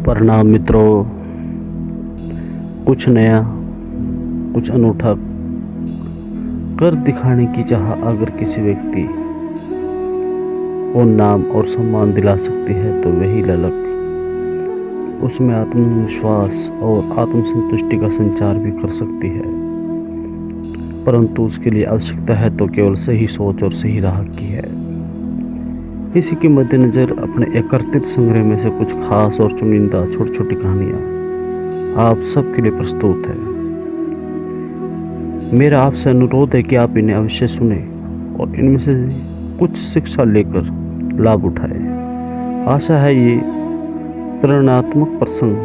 प्रणाम मित्रों। कुछ नया, कुछ अनूठा कर दिखाने की चाह अगर किसी व्यक्ति को नाम और सम्मान दिला सकती है तो वही ललक उसमें आत्मविश्वास और आत्मसंतुष्टि का संचार भी कर सकती है। परंतु उसके लिए आवश्यकता है तो केवल सही सोच और सही राह की है। इसी के मद्देनजर अपने एकत्रित संग्रह में से कुछ खास और चुनिंदा छोटी छोटी कहानियाँ आप सबके लिए प्रस्तुत है। मेरा आपसे अनुरोध है कि आप इन्हें अवश्य सुने और इनमें से कुछ शिक्षा लेकर लाभ उठाए। आशा है ये प्रेरणात्मक प्रसंग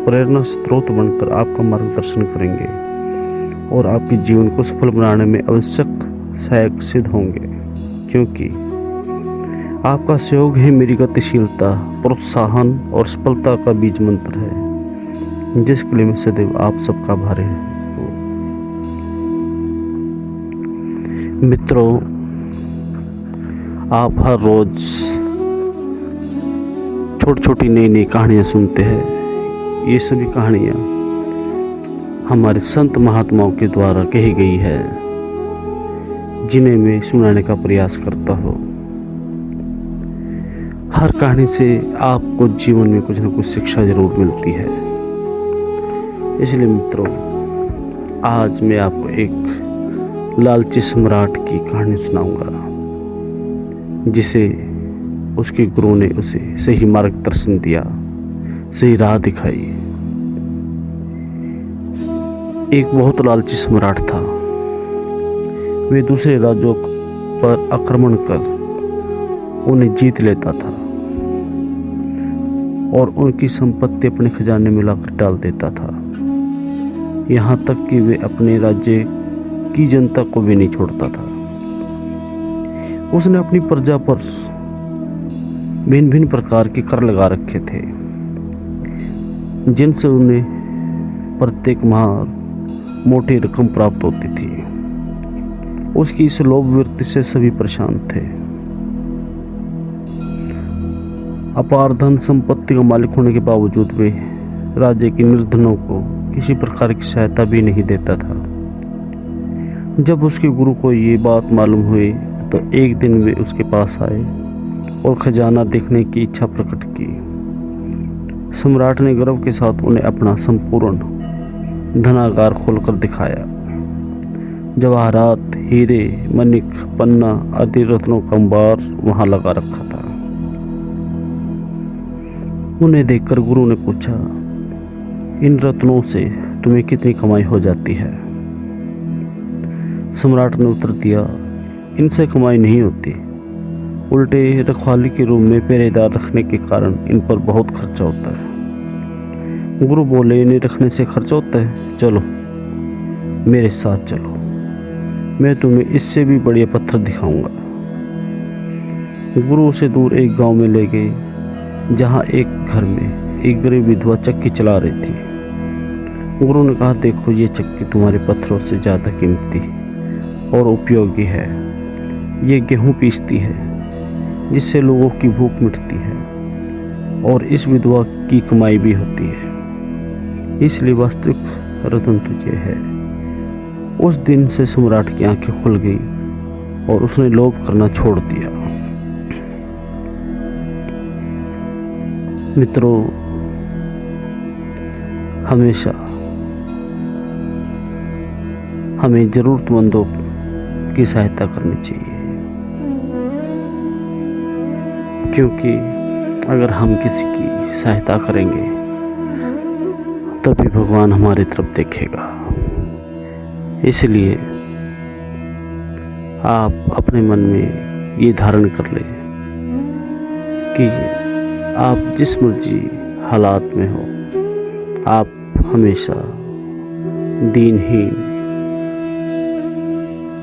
प्रेरणा स्रोत बनकर आपका मार्गदर्शन करेंगे और आपके जीवन को सफल बनाने में आवश्यक सहायक सिद्ध होंगे, क्योंकि आपका सहयोग ही मेरी गतिशीलता, प्रोत्साहन और सफलता का बीज मंत्र है, जिसके लिए मैं सदैव आप सबका आभारी हूँ। मित्रों, आप हर रोज छोटी छोटी नई नई कहानियाँ सुनते हैं। ये सभी कहानियाँ हमारे संत महात्माओं के द्वारा कही गई है, जिन्हें मैं सुनाने का प्रयास करता हूँ। हर कहानी से आपको जीवन में कुछ न कुछ शिक्षा जरूर मिलती है। इसलिए मित्रों, आज मैं आपको एक लालची सम्राट की कहानी सुनाऊंगा, जिसे उसके गुरु ने उसे सही मार्गदर्शन दिया, सही राह दिखाई। एक बहुत लालची सम्राट था। वे दूसरे राज्यों पर आक्रमण कर उन्हें जीत लेता था और उनकी संपत्ति अपने खजाने में लाकर डाल देता था। यहाँ तक कि वे अपने राज्य की जनता को भी नहीं छोड़ता था। उसने अपनी प्रजा पर भिन्न भिन्न प्रकार के कर लगा रखे थे, जिनसे उन्हें प्रत्येक माह मोटी रकम प्राप्त होती थी। उसकी इस लोभ वृत्ति से सभी परेशान थे। अपार धन संपत्ति का मालिक होने के बावजूद वे राज्य के निर्धनों को किसी प्रकार की सहायता भी नहीं देता था। जब उसके गुरु को ये बात मालूम हुई तो एक दिन वे उसके पास आए और खजाना देखने की इच्छा प्रकट की। सम्राट ने गर्व के साथ उन्हें अपना संपूर्ण धनागार खोलकर दिखाया। जवाहरात, हीरे, मणिक, पन्ना आदि रत्नों का अंबार वहां लगा रखा था। उन्हें देखकर गुरु ने पूछा, इन रत्नों से तुम्हें कितनी कमाई हो जाती है? सम्राट ने उत्तर दिया, इनसे कमाई नहीं होती, उल्टे रखवाली के रूप में पहरेदार रखने के कारण इन पर बहुत खर्चा होता है। गुरु बोले, इन्हें रखने से खर्चा होता है? चलो मेरे साथ चलो, मैं तुम्हें इससे भी बढ़िया पत्थर दिखाऊंगा। गुरु उसे दूर एक गांव में ले गए, जहां एक घर में एक गरीब विधवा चक्की चला रही थी। गुरु ने कहा, देखो ये चक्की तुम्हारे पत्थरों से ज़्यादा कीमती और उपयोगी है। ये गेहूं पीसती है, जिससे लोगों की भूख मिटती है और इस विधवा की कमाई भी होती है। इसलिए वास्तविक रतन तुझे है। उस दिन से सम्राट की आंखें खुल गई और उसने लोभ करना छोड़ दिया। मित्रों, हमेशा हमें जरूरतमंदों की सहायता करनी चाहिए, क्योंकि अगर हम किसी की सहायता करेंगे तभी भगवान हमारी तरफ देखेगा। इसलिए आप अपने मन में ये धारण कर लें कि आप जिस मर्जी हालात में हो, आप हमेशा दीनहीन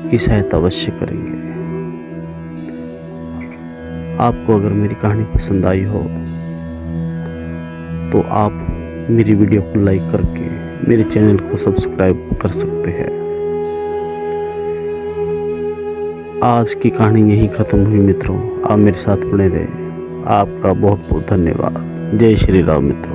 की सहायता अवश्य करेंगे। आपको अगर मेरी कहानी पसंद आई हो तो आप मेरी वीडियो को लाइक करके मेरे चैनल को सब्सक्राइब कर सकते हैं। आज की कहानी यहीं ख़त्म हुई मित्रों। आप मेरे साथ बने रहे। आपका बहुत बहुत धन्यवाद। जय श्री राम मित्रों।